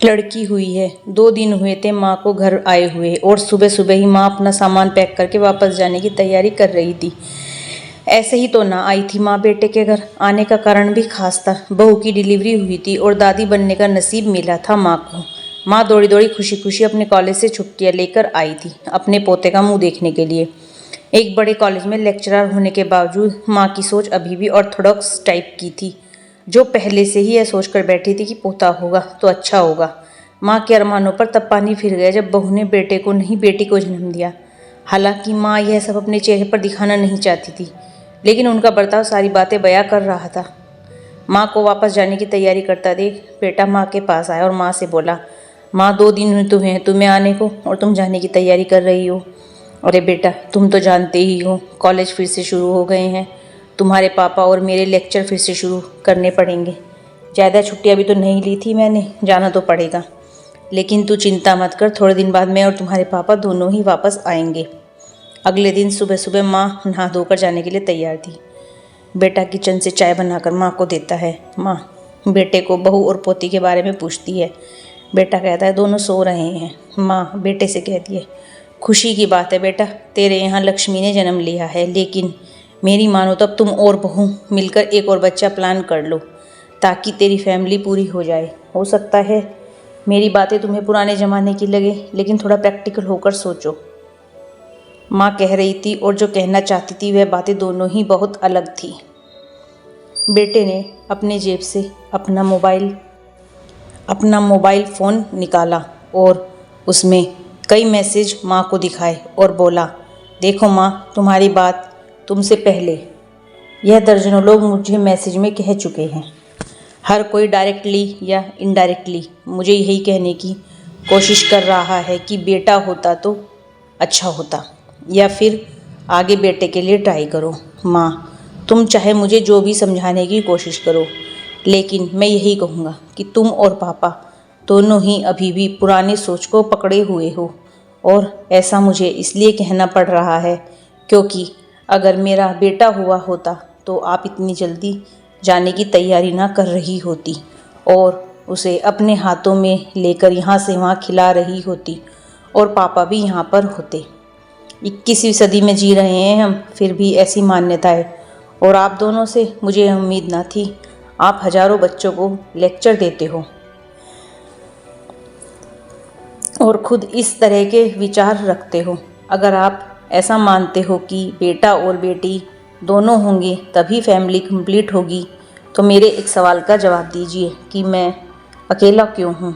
लड़की हुई है। 2 दिन हुए थे माँ को घर आए हुए और सुबह सुबह ही माँ अपना सामान पैक करके वापस जाने की तैयारी कर रही थी। ऐसे ही तो ना आई थी माँ बेटे के घर। आने का कारण भी खास था। बहू की डिलीवरी हुई थी और दादी बनने का नसीब मिला था माँ को। माँ दौड़ी दौड़ी खुशी खुशी अपने कॉलेज से छुट्टियाँ लेकर आई थी अपने पोते का मुँह देखने के लिए। एक बड़े कॉलेज में लेक्चरर होने के बावजूद माँ की सोच अभी भी ऑर्थोडॉक्स टाइप की थी, जो पहले से ही यह सोचकर बैठी थी कि पोता होगा तो अच्छा होगा। माँ के अरमानों पर तब पानी फिर गया जब बहू ने बेटे को नहीं बेटी को जन्म दिया। हालांकि माँ यह सब अपने चेहरे पर दिखाना नहीं चाहती थी, लेकिन उनका बर्ताव सारी बातें बयां कर रहा था। माँ को वापस जाने की तैयारी करता देख बेटा माँ के पास आया और माँ से बोला, माँ 2 दिन तुम्हें आने को और तुम जाने की तैयारी कर रही हो। अरे बेटा, तुम तो जानते ही हो कॉलेज फिर से शुरू हो गए हैं। तुम्हारे पापा और मेरे लेक्चर फिर से शुरू करने पड़ेंगे। ज़्यादा छुट्टियाँ भी तो नहीं ली थी मैंने, जाना तो पड़ेगा। लेकिन तू चिंता मत कर, थोड़े दिन बाद मैं और तुम्हारे पापा दोनों ही वापस आएंगे। अगले दिन सुबह सुबह माँ नहा धोकर जाने के लिए तैयार थी। बेटा किचन से चाय बनाकर माँ को देता है। माँ बेटे को बहू और पोती के बारे में पूछती है। बेटा कहता है दोनों सो रहे हैं। माँ बेटे से कहती है, खुशी की बात है बेटा, तेरे यहाँ लक्ष्मी ने जन्म लिया है, लेकिन मेरी मानो तब तुम और बहू मिलकर एक और बच्चा प्लान कर लो ताकि तेरी फैमिली पूरी हो जाए। हो सकता है मेरी बातें तुम्हें पुराने ज़माने की लगे, लेकिन थोड़ा प्रैक्टिकल होकर सोचो। माँ कह रही थी और जो कहना चाहती थी वह बातें दोनों ही बहुत अलग थी। बेटे ने अपने जेब से अपना मोबाइल फ़ोन निकाला और उसमें कई मैसेज माँ को दिखाए और बोला, देखो माँ, तुम्हारी बात तुमसे पहले यह दर्जनों लोग मुझे मैसेज में कह चुके हैं। हर कोई डायरेक्टली या इनडायरेक्टली मुझे यही कहने की कोशिश कर रहा है कि बेटा होता तो अच्छा होता, या फिर आगे बेटे के लिए ट्राई करो। माँ तुम चाहे मुझे जो भी समझाने की कोशिश करो, लेकिन मैं यही कहूँगा कि तुम और पापा दोनों ही अभी भी पुरानी सोच को पकड़े हुए हो। और ऐसा मुझे इसलिए कहना पड़ रहा है क्योंकि अगर मेरा बेटा हुआ होता तो आप इतनी जल्दी जाने की तैयारी ना कर रही होती और उसे अपने हाथों में लेकर यहाँ से वहाँ खिला रही होती और पापा भी यहाँ पर होते। 21वीं सदी में जी रहे हैं हम, फिर भी ऐसी मान्यताएं, और आप दोनों से मुझे उम्मीद ना थी। आप हजारों बच्चों को लेक्चर देते हो और खुद इस तरह के विचार रखते हो। अगर आप ऐसा मानते हो कि बेटा और बेटी दोनों होंगे तभी फैमिली कंप्लीट होगी, तो मेरे एक सवाल का जवाब दीजिए कि मैं अकेला क्यों हूँ?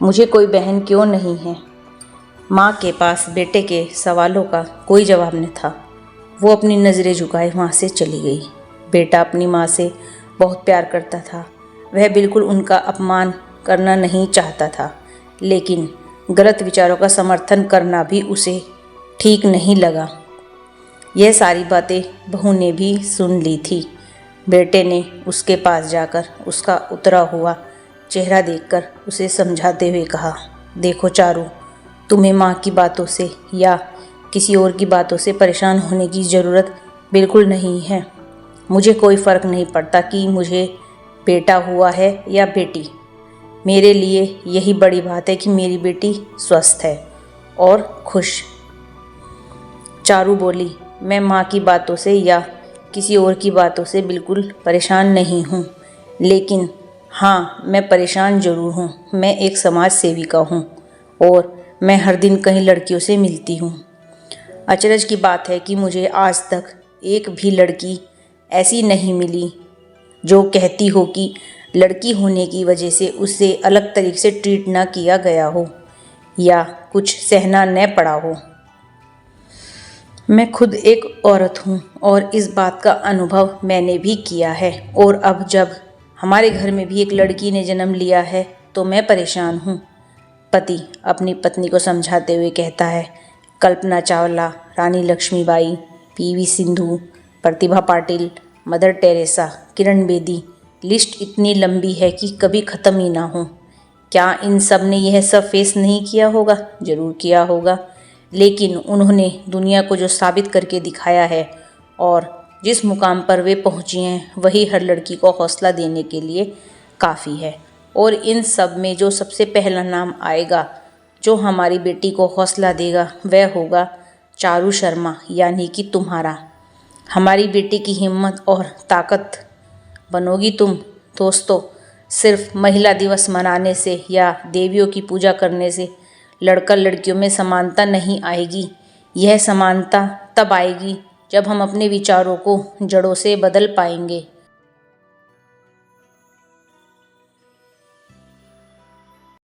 मुझे कोई बहन क्यों नहीं है? माँ के पास बेटे के सवालों का कोई जवाब न था। वो अपनी नज़रें झुकाए वहाँ से चली गई। बेटा अपनी माँ से बहुत प्यार करता था। वह बिल्कुल उनका अपमान करना नहीं चाहता था, लेकिन गलत विचारों का समर्थन करना भी उसे ठीक नहीं लगा। यह सारी बातें बहू ने भी सुन ली थी। बेटे ने उसके पास जाकर उसका उतरा हुआ चेहरा देखकर उसे समझाते हुए कहा, देखो चारू, तुम्हें माँ की बातों से या किसी और की बातों से परेशान होने की ज़रूरत बिल्कुल नहीं है। मुझे कोई फ़र्क नहीं पड़ता कि मुझे बेटा हुआ है या बेटी। मेरे लिए यही बड़ी बात है कि मेरी बेटी स्वस्थ है और खुश। चारू बोली, मैं माँ की बातों से या किसी और की बातों से बिल्कुल परेशान नहीं हूँ, लेकिन हाँ, मैं परेशान ज़रूर हूँ। मैं एक समाज सेविका हूँ और मैं हर दिन कई लड़कियों से मिलती हूँ। अचरज की बात है कि मुझे आज तक एक भी लड़की ऐसी नहीं मिली जो कहती हो कि लड़की होने की वजह से उससे अलग तरीके से ट्रीट ना किया गया हो या कुछ सहना न पड़ा हो। मैं खुद एक औरत हूँ और इस बात का अनुभव मैंने भी किया है, और अब जब हमारे घर में भी एक लड़की ने जन्म लिया है तो मैं परेशान हूँ। पति अपनी पत्नी को समझाते हुए कहता है। कल्पना चावला, रानी Lakshmibai, PV Sindhu, Pratibha Patil, mother Teresa, Kiran Bedi, list इतनी लंबी है कि कभी ख़त्म ही ना हो। क्या इन सब ने यह सब फेस नहीं किया होगा? ज़रूर किया होगा, लेकिन उन्होंने दुनिया को जो साबित करके दिखाया है और जिस मुकाम पर वे पहुंची हैं, वही हर लड़की को हौसला देने के लिए काफ़ी है। और इन सब में जो सबसे पहला नाम आएगा, जो हमारी बेटी को हौसला देगा, वह होगा चारू शर्मा, यानी कि तुम्हारा। हमारी बेटी की हिम्मत और ताकत बनोगी तुम। दोस्तों, सिर्फ महिला दिवस मनाने से या देवियों की पूजा करने से लड़का लड़कियों में समानता नहीं आएगी। यह समानता तब आएगी जब हम अपने विचारों को जड़ों से बदल पाएंगे।